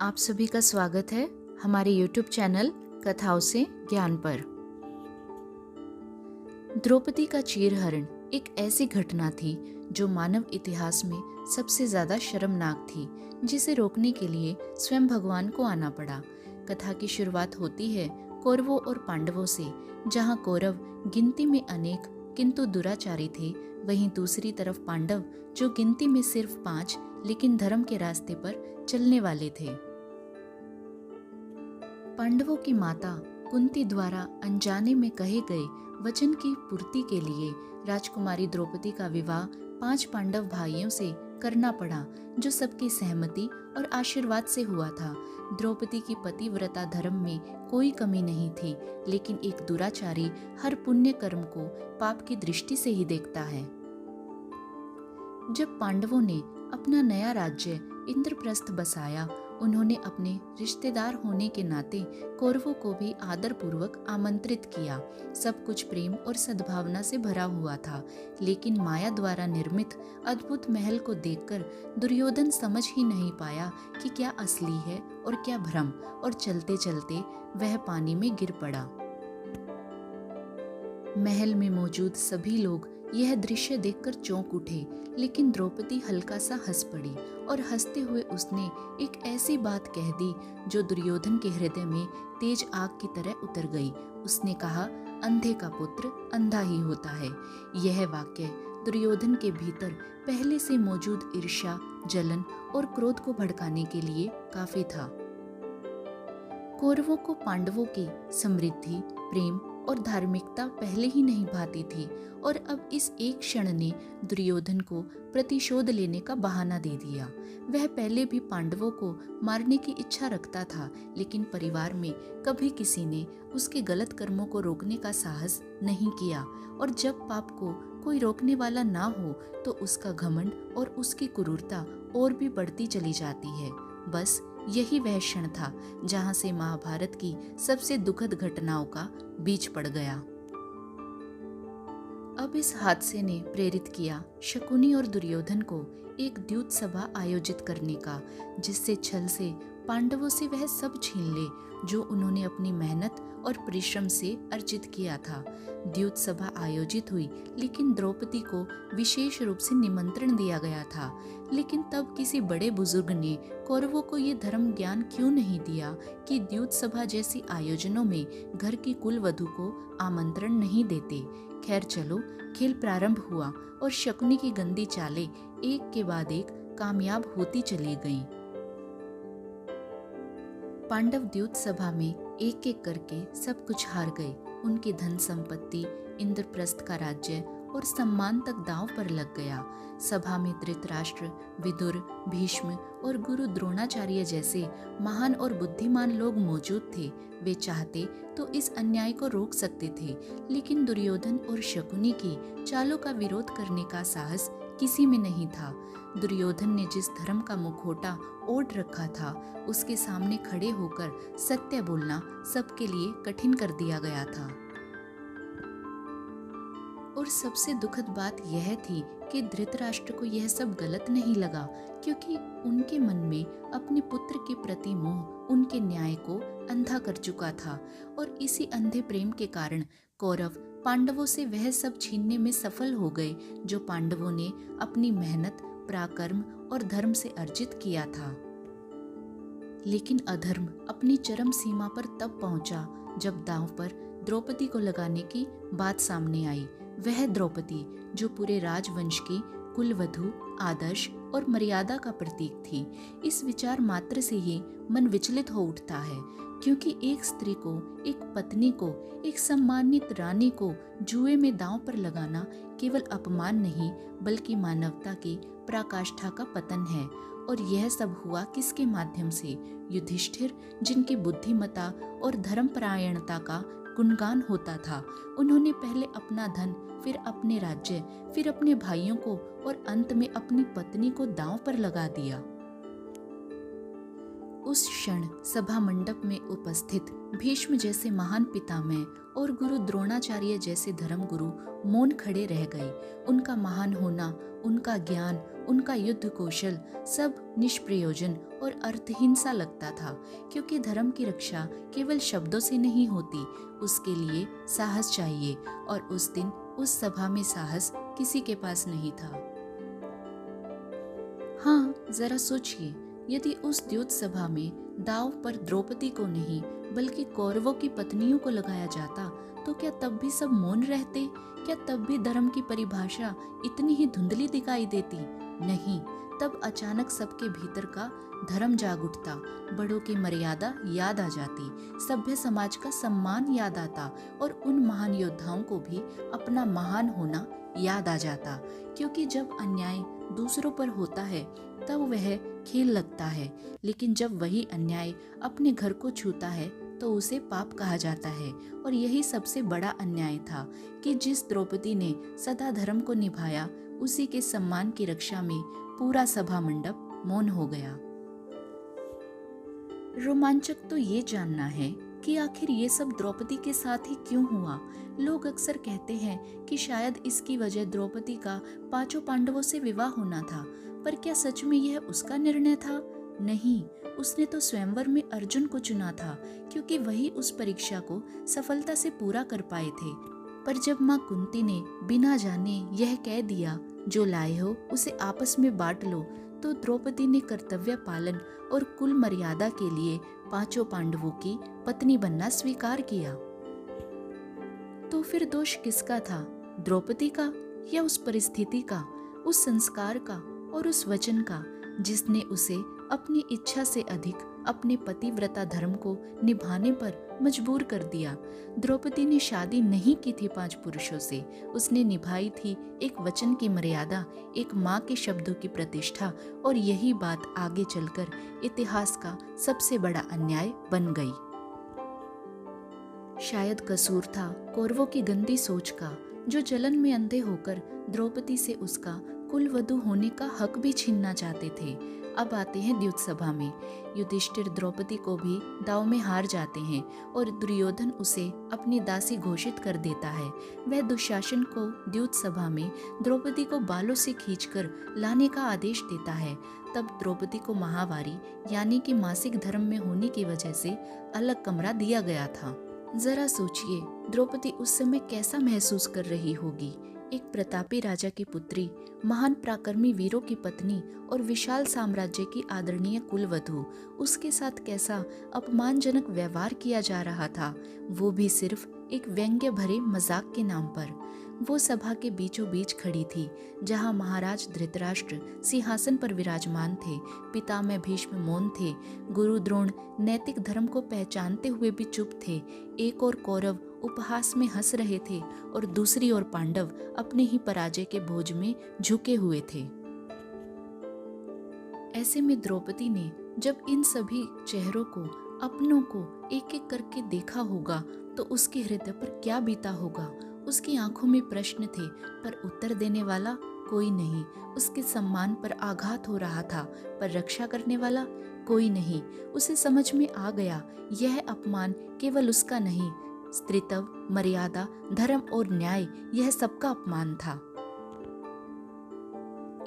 आप सभी का स्वागत है हमारे YouTube चैनल कथाओं से ज्ञान पर। द्रौपदी का चीरहरण एक ऐसी घटना थी जो मानव इतिहास में सबसे ज्यादा शर्मनाक थी, जिसे रोकने के लिए स्वयं भगवान को आना पड़ा। कथा की शुरुआत होती है कौरवों और पांडवों से, जहां कौरव गिनती में अनेक किंतु दुराचारी थे, वहीं दूसरी तरफ पांडव जो गिनती में सिर्फ 5 लेकिन धर्म के रास्ते पर चलने वाले थे। पांडवों की माता कुंती द्वारा अनजाने में कहे गए वचन की पूर्ति के लिए राजकुमारी द्रौपदी का विवाह 5 पांडव भाइयों से करना पड़ा, जो सबकी सहमति और आशीर्वाद से हुआ था। द्रौपदी की पतिव्रता धर्म में कोई कमी नहीं थी, लेकिन एक दुराचारी हर पुण्य कर्म को पाप की दृष्टि से ही देखता है। जब पांडवों ने अपना नया राज्य इंद्रप्रस्थ बसाया, उन्होंने अपने रिश्तेदार होने के नाते कौरवों को भी आदर पूर्वक आमंत्रित किया। सब कुछ प्रेम और सद्भावना से भरा हुआ था, लेकिन माया द्वारा निर्मित अद्भुत महल को देखकर दुर्योधन समझ ही नहीं पाया कि क्या असली है और क्या भ्रम, और चलते चलते वह पानी में गिर पड़ा। महल में मौजूद सभी लोग यह दृश्य देखकर चौंक उठे, लेकिन द्रौपदी हल्का सा हंस पड़ी और हंसते हुए उसने एक ऐसी बात कह दी जो दुर्योधन के हृदय में तेज आग की तरह उतर गई। उसने कहा, अंधे का पुत्र अंधा ही होता है। यह वाक्य दुर्योधन के भीतर पहले से मौजूद ईर्ष्या, जलन और क्रोध को भड़काने के लिए काफी था। कौरवों को पांडवों की समृद्धि, प्रेम और धार्मिकता पहले ही नहीं भाती थी, और अब इस एक क्षण ने दुर्योधन को प्रतिशोध लेने का बहाना दे दिया। वह पहले भी पांडवों को मारने की इच्छा रखता था, लेकिन परिवार में कभी किसी ने उसके गलत कर्मों को रोकने का साहस नहीं किया, और जब पाप को कोई रोकने वाला ना हो तो उसका घमंड और उसकी क्रूरता और भी बढ़ती चली जाती है। बस यही वह क्षण था जहां से महाभारत की सबसे दुखद घटनाओं का बीज पड़ गया। अब इस हादसे ने प्रेरित किया शकुनी और दुर्योधन को एक द्यूत सभा आयोजित करने का, जिससे छल से पांडवों से वह सब छीन ले जो उन्होंने अपनी मेहनत और परिश्रम से अर्जित किया था। द्यूत सभा आयोजित हुई, लेकिन द्रौपदी को विशेष रूप से निमंत्रण दिया गया था। लेकिन तब किसी बड़े बुजुर्ग ने कौरवों को ये धर्म ज्ञान क्यों नहीं दिया कि द्यूत सभा जैसी आयोजनों में घर की कुल वधू को आमंत्रण नहीं देते। खैर चलो, खेल प्रारंभ हुआ और शकुनी की गंदी चालें एक के बाद एक कामयाब होती चली गईं। पांडव द्यूत सभा में एक एक करके सब कुछ हार गए। उनकी धन संपत्ति, इंद्रप्रस्थ का राज्य और सम्मान तक दांव पर लग गया। सभा में धृतराष्ट्र, विदुर, भीष्म और गुरु द्रोणाचार्य जैसे महान और बुद्धिमान लोग मौजूद थे। वे चाहते तो इस अन्याय को रोक सकते थे, लेकिन दुर्योधन और शकुनी की चालों का विरोध करने का साहस किसी में नहीं था। दुर्योधन ने जिस धर्म का मुखौटा ओढ़ रखा था, उसके सामने खड़े होकर सत्य बोलना सबके लिए कठिन कर दिया गया था। और सबसे दुखद बात यह थी कि धृतराष्ट्र को यह सब गलत नहीं लगा, क्योंकि उनके मन में अपने पुत्र के प्रति मोह उनके न्याय को अंधा कर चुका था, और इसी अंधे प्रेम के कारण कौरव पांडवों से वह सब छीनने में सफल हो गए जो पांडवों ने अपनी मेहनत, पराक्रम और धर्म से अर्जित किया था। लेकिन अधर्म अपनी चरम सीमा पर तब पहुंचा जब दांव पर द्रौपदी को लगाने की बात सामने आई। वह द्रौपदी जो पूरे राजवंश की कुलवधु, आदर्श और मर्यादा का प्रतीक थी। इस विचार मात्र से ही मन विचलित हो उठता है, क्योंकि एक स्त्री को, एक पत्नी को, एक सम्मानित रानी को जुए में दांव पर लगाना केवल अपमान नहीं, बल्कि मानवता की पराकाष्ठा का पतन है। और यह सब हुआ किसके माध्यम से? युधिष्ठिर, जिनकी बुद्धिमता और धर्मपरायणता का गुणगान होता था। उन्होंने पहले अपना धन, फिर अपने राज्य, फिर अपने भाइयों को और अंत में अपनी पत्नी को दांव पर लगा दिया। उस क्षण सभा मंडप में उपस्थित भीष्म जैसे महान पितामह और गुरु द्रोणाचार्य जैसे धर्मगुरु मौन खड़े रह गए। उनका महान होना, उनका ज्ञान, उनका युद्ध कौशल सब निष्प्रयोजन और अर्थहीन सा लगता था, क्योंकि धर्म की रक्षा केवल शब्दों से नहीं होती, उसके लिए साहस चाहिए, और उस दिन उस सभा में साहस किसी के पास नहीं था। हाँ, जरा सोचिए, यदि उस द्यूत सभा में दांव पर द्रौपदी को नहीं बल्कि कौरवों की पत्नियों को लगाया जाता, तो क्या तब भी सब मौन रहते? क्या तब भी धर्म की परिभाषा इतनी ही धुंधली दिखाई देती? नहीं, तब अचानक सबके भीतर का धर्म जाग उठता, बड़ों की मर्यादा याद आ जाती, सभ्य समाज का सम्मान याद आता, और उन महान योद्धाओं को भी अपना महान होना याद आ जाता। क्योंकि जब अन्याय दूसरों पर होता है तब वह खेल लगता है, लेकिन जब वही अन्याय अपने घर को छूता है तो उसे पाप कहा जाता है। और यही सबसे बड़ा अन्याय था कि जिस द्रौपदी ने सदा धर्म को निभाया, उसी के सम्मान की रक्षा में पूरा सभा मंडप मौन हो गया। रोमांचक तो ये जानना है कि आखिर ये सब द्रौपदी के साथ ही क्यों हुआ। लोग अक्सर कहते हैं कि शायद इसकी वजह द्रौपदी का पांचों पांडवों से विवाह होना था, पर क्या सच में यह उसका निर्णय था? नहीं, उसने तो स्वयंवर में अर्जुन को चुना था, क्योंकि वही उस परीक्षा को सफलता से पूरा कर पाए थे। पर जब माँ कुंती ने बिना जाने यह कह दिया, जो लाए हो उसे आपस में बांट लो, तो द्रौपदी ने कर्तव्य पालन और कुल मर्यादा के लिए पांचों पांडवों की पत्नी बनना स्वीकार किया। तो फिर दोष किसका था? द्रौपदी का या उस परिस्थिति का, उस संस्कार का और उस वचन का, जिसने उसे अपनी इच्छा से अधिक अपने पतिव्रता धर्म को निभाने पर मजबूर कर दिया? द्रौपदी ने शादी नहीं की थी 5 पुरुषों से, उसने निभाई थी एक वचन की मर्यादा, एक माँ के शब्दों की प्रतिष्ठा, और यही बात आगे चलकर इतिहास का सबसे बड़ा अन्याय बन गई। शायद कसूर था कौरवों की गंदी सोच का, जो जलन में अंधे होकर द्रौपदी से उसका कुलवधू होने का हक भी छीनना चाहते थे। अब आते हैं द्यूत सभा में। युधिष्ठिर द्रौपदी को भी दांव में हार जाते हैं और दुर्योधन उसे अपनी दासी घोषित कर देता है। वह दुशासन को द्यूत सभा में द्रौपदी को बालों से खींचकर लाने का आदेश देता है। तब द्रौपदी को महावारी यानी कि मासिक धर्म में होने की वजह से अलग कमरा दिया गया था। जरा सोचिए, द्रौपदी उस समय कैसा महसूस कर रही होगी। एक प्रतापी राजा की पुत्री, महान पराक्रमी वीरों की पत्नी और विशाल साम्राज्य की आदरणीय कुलवधू, उसके साथ कैसा अपमानजनक व्यवहार किया जा रहा था, वो भी सिर्फ एक व्यंग्य भरे मजाक के नाम पर। वो सभा के बीचों बीच खड़ी थी, जहाँ महाराज धृतराष्ट्र सिंहासन पर विराजमान थे, पितामह भीष्म मौन थे, गुरु द्रोण नैतिक धर्म को पहचानते हुए भी चुप थे, एक और कौरव उपहास में हंस रहे थे और दूसरी ओर पांडव अपने ही पराजय के बोझ में झुके हुए थे। ऐसे में द्रौपदी ने जब इन सभी चेहरों को, अपनों को एक एक करके देखा होगा, तो उसके हृदय पर क्या बीता होगा। उसकी आंखों में प्रश्न थे, पर उत्तर देने वाला कोई नहीं। उसके सम्मान पर आघात हो रहा था, पर रक्षा करने वाला कोई नहीं। उसे समझ में आ गया, यह अपमान केवल उसका नहीं, स्त्रीत्व, मर्यादा, धर्म और न्याय, यह सबका अपमान था।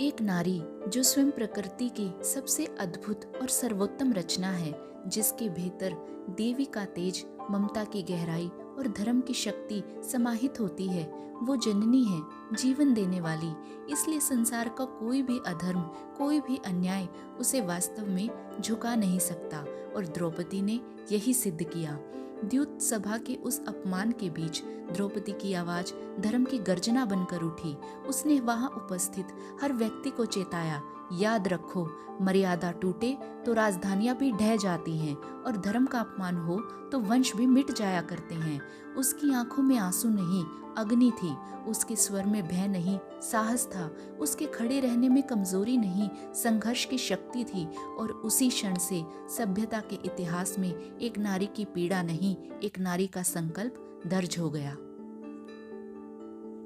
एक नारी जो स्वयं प्रकृति की सबसे अद्भुत और सर्वोत्तम रचना है, जिसके भीतर देवी का तेज, ममता की गहराई और धर्म की शक्ति समाहित होती है, वो जननी है, जीवन देने वाली। इसलिए संसार का कोई भी अधर्म, कोई भी अन्याय उसे वास्तव में झुका नहीं सकता, और द्रौपदी ने यही सिद्ध किया। द्यूत सभा के उस अपमान के बीच द्रौपदी की आवाज धर्म की गर्जना बनकर उठी। उसने वहां उपस्थित हर व्यक्ति को चेताया, याद रखो, मर्यादा टूटे तो राजधानियां भी ढह जाती हैं, और धर्म का अपमान हो तो वंश भी मिट जाया करते हैं। उसकी आंखों में आंसू नहीं, अग्नि थी। उसके स्वर में भय नहीं, साहस था। उसके खड़े रहने में कमजोरी नहीं, संघर्ष की शक्ति थी। और उसी क्षण से सभ्यता के इतिहास में एक नारी की पीड़ा नहीं, एक नारी का संकल्प दर्ज हो गया।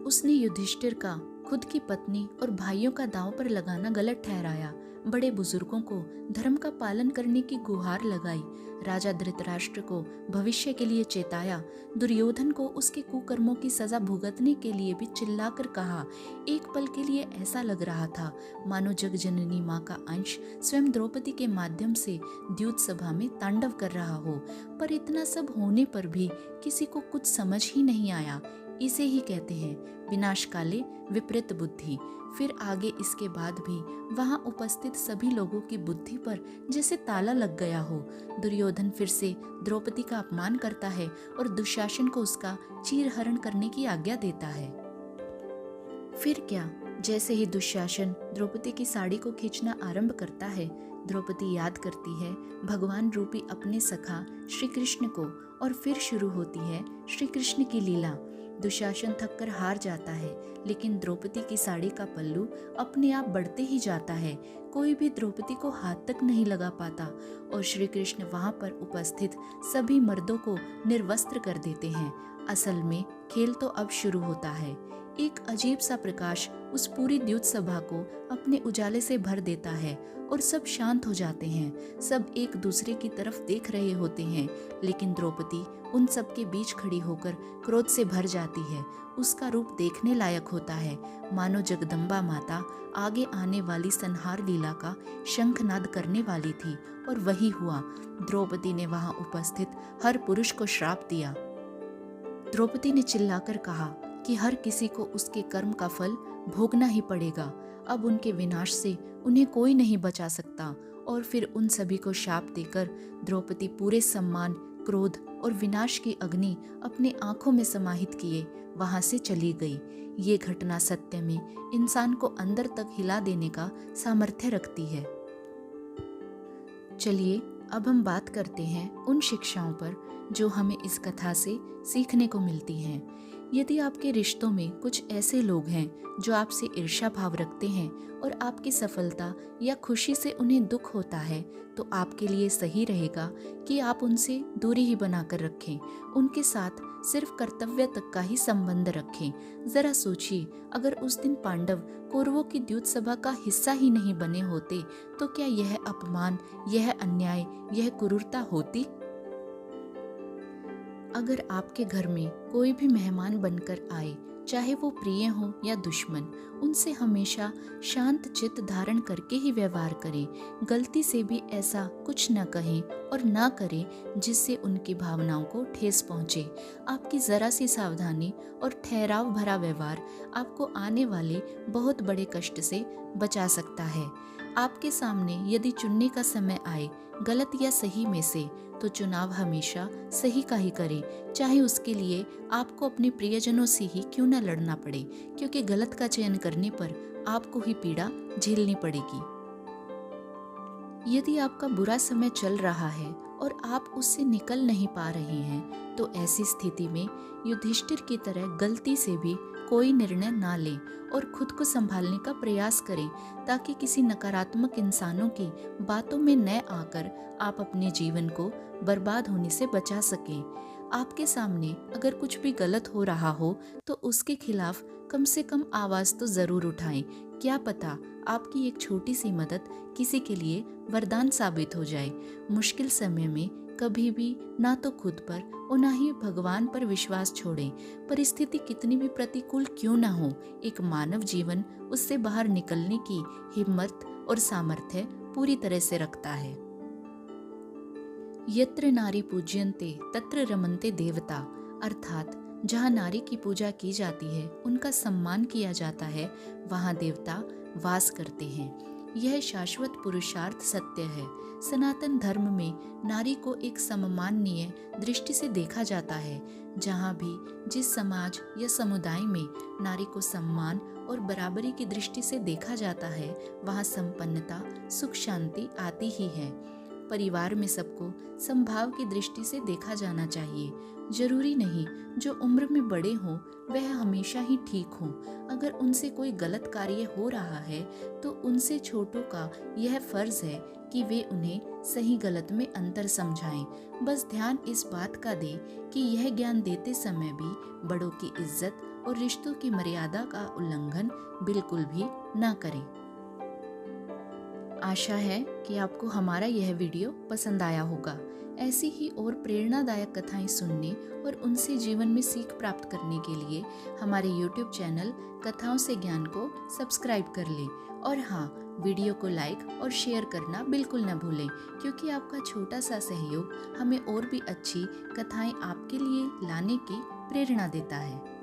उसने युधिष्ठिर का खुद की पत्नी और भाइयों का दांव पर लगाना गलत ठहराया। बड़े बुजुर्गों को धर्म का पालन करने की गुहार लगाई। राजा धृतराष्ट्र को भविष्य के लिए चेताया। दुर्योधन को उसके कुकर्मों की सजा भुगतने के लिए भी चिल्लाकर कहा। एक पल के लिए ऐसा लग रहा था मानो जगजननी माँ का अंश स्वयं द्रौपदी के माध्यम से द्यूत सभा में तांडव कर रहा हो। पर इतना सब होने पर भी किसी को कुछ समझ ही नहीं आया। इसे ही कहते हैं विनाश काले विपरीत बुद्धि। फिर आगे इसके बाद भी वहां उपस्थित सभी लोगों की बुद्धि पर जैसे ताला लग गया हो। दुर्योधन फिर से द्रौपदी का अपमान करता है और दुशासन को उसका चीरहरण करने की आज्ञा देता है। फिर क्या, जैसे ही दुशासन द्रौपदी की साड़ी को खींचना आरंभ करता है, द्रौपदी याद करती है भगवान रूपी अपने सखा श्री कृष्ण को, और फिर शुरू होती है श्री कृष्ण की लीला। दुशासन थककर हार जाता है, लेकिन द्रौपदी की साड़ी का पल्लू अपने आप बढ़ते ही जाता है। कोई भी द्रौपदी को हाथ तक नहीं लगा पाता और श्री कृष्ण वहां पर उपस्थित सभी मर्दों को निर्वस्त्र कर देते हैं। असल में खेल तो अब शुरू होता है। एक अजीब सा प्रकाश उस पूरी द्यूत सभा को अपने उजाले से भर देता है और सब शांत हो जाते हैं। सब एक दूसरे की तरफ देख रहे होते हैं, लेकिन द्रौपदी उन सब के बीच खड़ी होकर क्रोध से भर जाती है। उसका रूप देखने लायक होता है, मानो जगदम्बा माता आगे आने वाली संहार लीला का शंखनाद करने वाली थी। और वही हुआ। द्रौपदी ने वहां उपस्थित हर पुरुष को श्राप दिया। द्रौपदी ने चिल्लाकर कहा कि हर किसी को उसके कर्म का फल भोगना ही पड़ेगा। अब उनके विनाश से उन्हें कोई नहीं बचा सकता। और फिर उन सभी को शाप देकर द्रौपदी पूरे सम्मान, क्रोध और विनाश की अग्नि अपने आंखों में समाहित किए वहां से चली गई। ये घटना सत्य में इंसान को अंदर तक हिला देने का सामर्थ्य रखती है। चलिए अब हम बात करते हैं उन शिक्षाओं पर जो हमें इस कथा से सीखने को मिलती हैं। यदि आपके रिश्तों में कुछ ऐसे लोग हैं जो आपसे ईर्ष्या भाव रखते हैं और आपकी सफलता या खुशी से उन्हें दुख होता है, तो आपके लिए सही रहेगा कि आप उनसे दूरी ही बनाकर रखें। उनके साथ सिर्फ कर्तव्य तक का ही संबंध रखें। जरा सोचिए, अगर उस दिन पांडव कौरवों की द्यूत सभा का हिस्सा ही नहीं बने होते, तो क्या यह अपमान, यह अन्याय, यह क्रूरता होती? अगर आपके घर में कोई भी मेहमान बनकर आए, चाहे वो प्रिय हो या दुश्मन, उनसे हमेशा शांत चित्त धारण करके ही व्यवहार करें। गलती से भी ऐसा कुछ न कहें और ना करें जिससे उनकी भावनाओं को ठेस पहुंचे। आपकी जरा सी सावधानी और ठहराव भरा व्यवहार आपको आने वाले बहुत बड़े कष्ट से बचा सकता है। आपके सामने यदि चुनने का समय आए गलत या सही में से, तो चुनाव हमेशा सही का ही करें, चाहे उसके लिए आपको अपने प्रियजनों से ही क्यों न लड़ना पड़े, क्योंकि गलत का चयन करने पर आपको ही पीड़ा झेलनी पड़ेगी। यदि आपका बुरा समय चल रहा है और आप उससे निकल नहीं पा रहे हैं, तो ऐसी स्थिति में युधिष्ठिर की तरह गलती से भी कोई निर्णय ना लें और खुद को संभालने का प्रयास करें, ताकि किसी नकारात्मक इंसानों की बातों में न आकर आप अपने जीवन को बर्बाद होने से बचा सकें। आपके सामने अगर कुछ भी गलत हो रहा हो तो उसके खिलाफ कम से कम आवाज तो जरूर उठाएं। क्या पता आपकी एक छोटी सी मदद किसी के लिए वरदान साबित हो जाए। मुश्किल समय में कभी भी ना तो खुद पर और ना ही भगवान पर विश्वास छोड़ें। परिस्थिति कितनी भी प्रतिकूल क्यों ना हो, एक मानव जीवन उससे बाहर निकलने की हिम्मत और सामर्थ्य पूरी तरह से रखता है। यत्र नारी पूज्यन्ते तत्र रमन्ते देवता, अर्थात जहाँ नारी की पूजा की जाती है, उनका सम्मान किया जाता है, वहाँ देवता वास करते हैं। यह शाश्वत पुरुषार्थ सत्य है। सनातन धर्म में नारी को एक सम्माननीय दृष्टि से देखा जाता है। जहाँ भी जिस समाज या समुदाय में नारी को सम्मान और बराबरी की दृष्टि से देखा जाता है, वहाँ संपन्नता, सुख शांति आती ही है। परिवार में सबको समभाव की दृष्टि से देखा जाना चाहिए। जरूरी नहीं जो उम्र में बड़े हों वह हमेशा ही ठीक हों। अगर उनसे कोई गलत कार्य हो रहा है तो उनसे छोटों का यह फर्ज है कि वे उन्हें सही गलत में अंतर समझाएं। बस ध्यान इस बात का दें कि यह ज्ञान देते समय भी बड़ों की इज्जत और रिश्तों की मर्यादा का उल्लंघन बिल्कुल भी ना करें। आशा है कि आपको हमारा यह वीडियो पसंद आया होगा। ऐसी ही और प्रेरणादायक कथाएं सुनने और उनसे जीवन में सीख प्राप्त करने के लिए हमारे YouTube चैनल कथाओं से ज्ञान को सब्सक्राइब कर लें। और हाँ, वीडियो को लाइक और शेयर करना बिल्कुल न भूलें, क्योंकि आपका छोटा सा सहयोग हमें और भी अच्छी कथाएं आपके लिए लाने की प्रेरणा देता है।